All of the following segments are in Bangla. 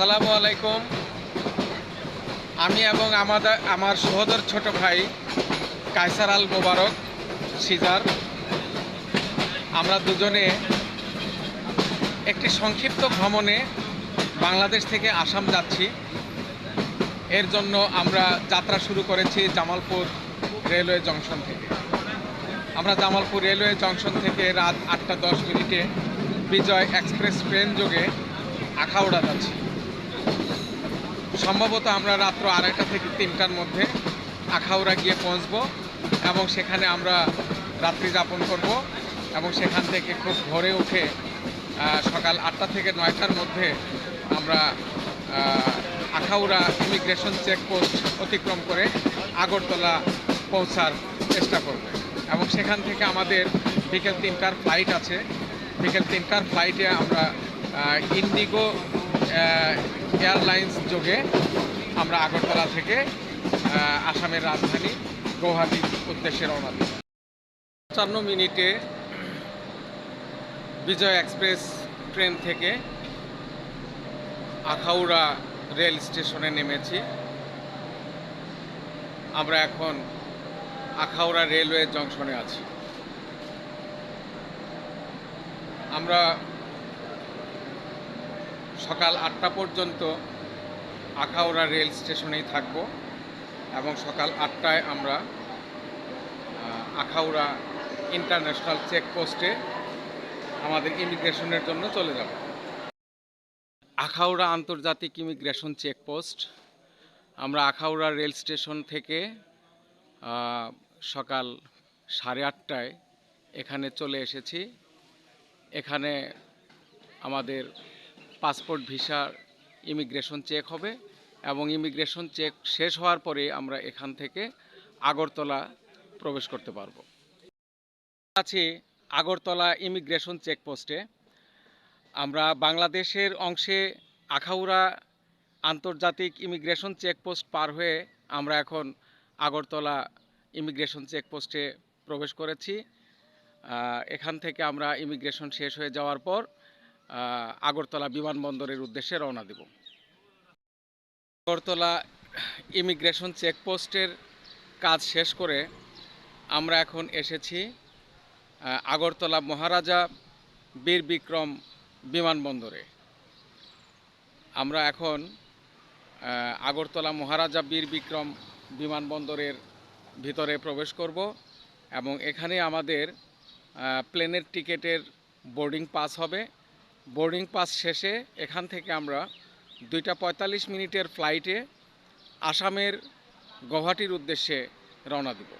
আসসালামু আলাইকুম। আমি এবং আমার সহোদর ছোট ভাই কায়সার আল মোবারক সিজার, আমরা দুজনে একটি সংক্ষিপ্ত ভ্রমণে বাংলাদেশ থেকে আসাম যাচ্ছি। এর জন্য আমরা যাত্রা শুরু করেছি জামালপুর রেলওয়ে জংশন থেকে। আমরা জামালপুর রেলওয়ে জংশন থেকে রাত 8টা 10 মিনিটে বিজয় এক্সপ্রেস ট্রেন যোগে আখাউড়া যাচ্ছি। সম্ভবত আমরা রাত্র 2:30 থেকে 3টার মধ্যে আখাউড়া গিয়ে পৌঁছব এবং সেখানে আমরা রাত্রি যাপন করব এবং সেখান থেকে খুব ভোরে উঠে সকাল 8টা থেকে 9টার মধ্যে আমরা আখাউড়া ইমিগ্রেশন চেকপোস্ট অতিক্রম করে আগরতলা পৌঁছার চেষ্টা করব এবং সেখান থেকে আমাদের বিকেল 3টার ফ্লাইট আছে। বিকেল 3টার ফ্লাইটে আমরা ইন্ডিগো এয়ারলাইন্স যোগে আমরা আগরতলা থেকে আসামের রাজধানী গৌহাটির উদ্দেশ্যে রওনা দিই। 55 মিনিটে বিজয় এক্সপ্রেস ট্রেন থেকে আখাউড়া রেল স্টেশনে নেমেছি। আমরা এখন আখাউড়া রেলওয়ে জংশনে আছি। আমরা সকাল 8টা পর্যন্ত আখাউড়া রেল স্টেশনেই থাকব এবং সকাল 8টায় আমরা আখাউড়া ইন্টারন্যাশনাল চেকপোস্টে আমাদের ইমিগ্রেশনের জন্য চলে যাব। আখাউড়া আন্তর্জাতিক ইমিগ্রেশন চেকপোস্ট। আমরা আখাউড়া রেল স্টেশন থেকে সকাল 8:30টায় এখানে চলে এসেছি। এখানে আমাদের পাসপোর্ট ভিসার ইমিগ্রেশন চেক হবে এবং ইমিগ্রেশন চেক শেষ হওয়ার পরে আমরা এখান থেকে আগরতলা প্রবেশ করতে পারব। আছি আগরতলা ইমিগ্রেশন চেকপোস্টে। আমরা বাংলাদেশের অংশে আখাউড়া আন্তর্জাতিক ইমিগ্রেশন চেকপোস্ট পার হয়ে আমরা এখন আগরতলা ইমিগ্রেশন চেকপোস্টে প্রবেশ করেছি। এখান থেকে আমরা ইমিগ্রেশন শেষ হয়ে যাওয়ার পর আগরতলা বিমানবন্দরের উদ্দেশ্যে রওনা দেব। আগরতলা ইমিগ্রেশন চেকপোস্টের কাজ শেষ করে আমরা এখন এসেছি আগরতলা মহারাজা বীর বিক্রম বিমানবন্দরে। আমরা এখন আগরতলা মহারাজা বীর বিক্রম বিমানবন্দরের ভিতরে প্রবেশ করব এবং এখানে আমাদের প্লেনের টিকেটের বোর্ডিং পাস হবে। বোর্ডিং পাস শেষে এখান থেকে আমরা 2টা 45 মিনিটের ফ্লাইটে আসামের গৌহাটির উদ্দেশ্যে রওনা দিব।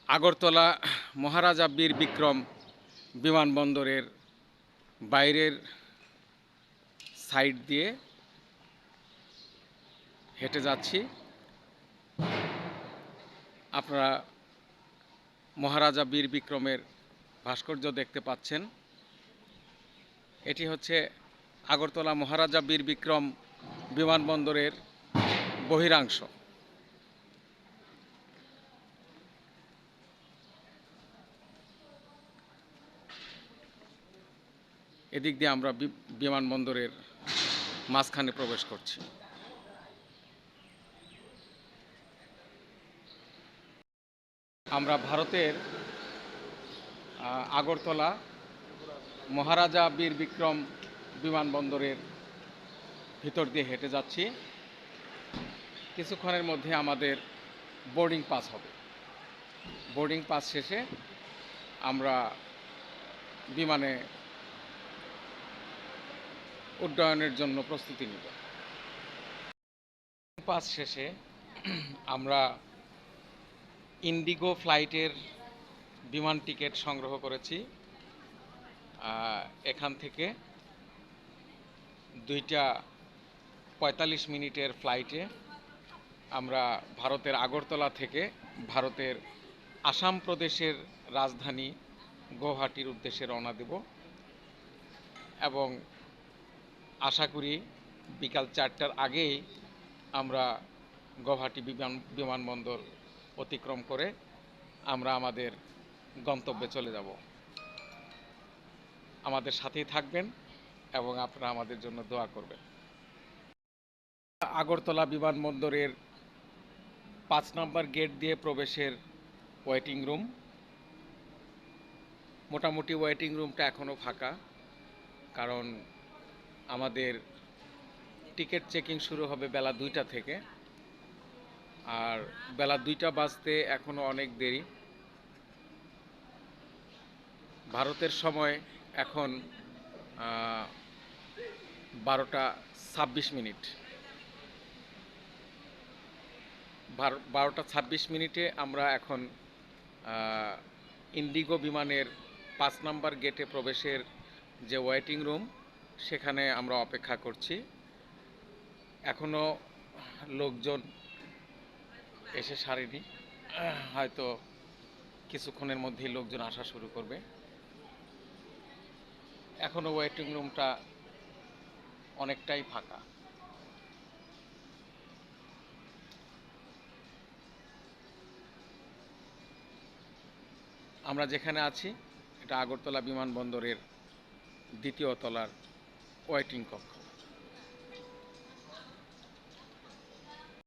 আগরতলা মহারাজা বীর বিক্রম বিমানবন্দরের বাইরের সাইড দিয়ে হেঁটে যাচ্ছি। আপনারা মহারাজা বীর বিক্রমের ভাস্কর্য দেখতে পাচ্ছেন। এটি হচ্ছে আগরতলা মহারাজা বীর বিক্রম বিমানবন্দরের বহিরাংশ। এদিক দিয়ে আমরা বিমানবন্দরের মাঝখানে প্রবেশ করছি। আমরা ভারতের আগরতলা মহারাজা বীর বিক্রম বিমানবন্দরের ভিতর দিয়ে হেঁটে যাচ্ছি। কিছুক্ষণের মধ্যে আমাদের বোর্ডিং পাস হবে। বোর্ডিং পাস শেষে আমরা বিমানে উড্ডয়নের জন্য প্রস্তুতি নিব। পাস শেষে আমরা ইন্ডিগো ফ্লাইটের বিমান টিকিট সংগ্রহ করেছি। এখান থেকে 2টা 45 মিনিটের ফ্লাইটে আমরা ভারতের আগরতলা থেকে ভারতের আসাম প্রদেশের রাজধানী গৌহাটির উদ্দেশ্যে রওনা দেব এবং আশা করি বিকাল 4টার আগেই আমরা গৌহাটি বিমানবন্দর অতিক্রম করে আমরা আমাদের গন্তব্যে চলে যাব। আমাদের সাথেই থাকবেন এবং আপনারা আমাদের জন্য দোয়া করবেন। আগরতলা বিমানবন্দরের 5 নম্বর গেট দিয়ে প্রবেশের ওয়েটিং রুম। মোটামুটি ওয়েটিং রুমটা এখনও ফাঁকা, কারণ আমাদের টিকিট চেকিং শুরু হবে বেলা 2টা থেকে, আর বেলা 2টা বাজতে এখনও অনেক দেরি। ভারতের সময় এখন 12টা 26 মিনিট। 12টা 26 মিনিটে আমরা এখন ইন্ডিগো বিমানের 5 নম্বর গেটে প্রবেশের যে ওয়েটিং রুম, সেখানে আমরা অপেক্ষা করছি। এখনও লোকজন এসে সারেনি, হয়তো কিছুক্ষণের মধ্যেই লোকজন আসা শুরু করবে। এখনও ওয়েটিং রুমটা অনেকটাই ফাঁকা। আমরা যেখানে আছি এটা আগরতলা বিমানবন্দরের 2য় তলার ওয়েটিং কক্ষ।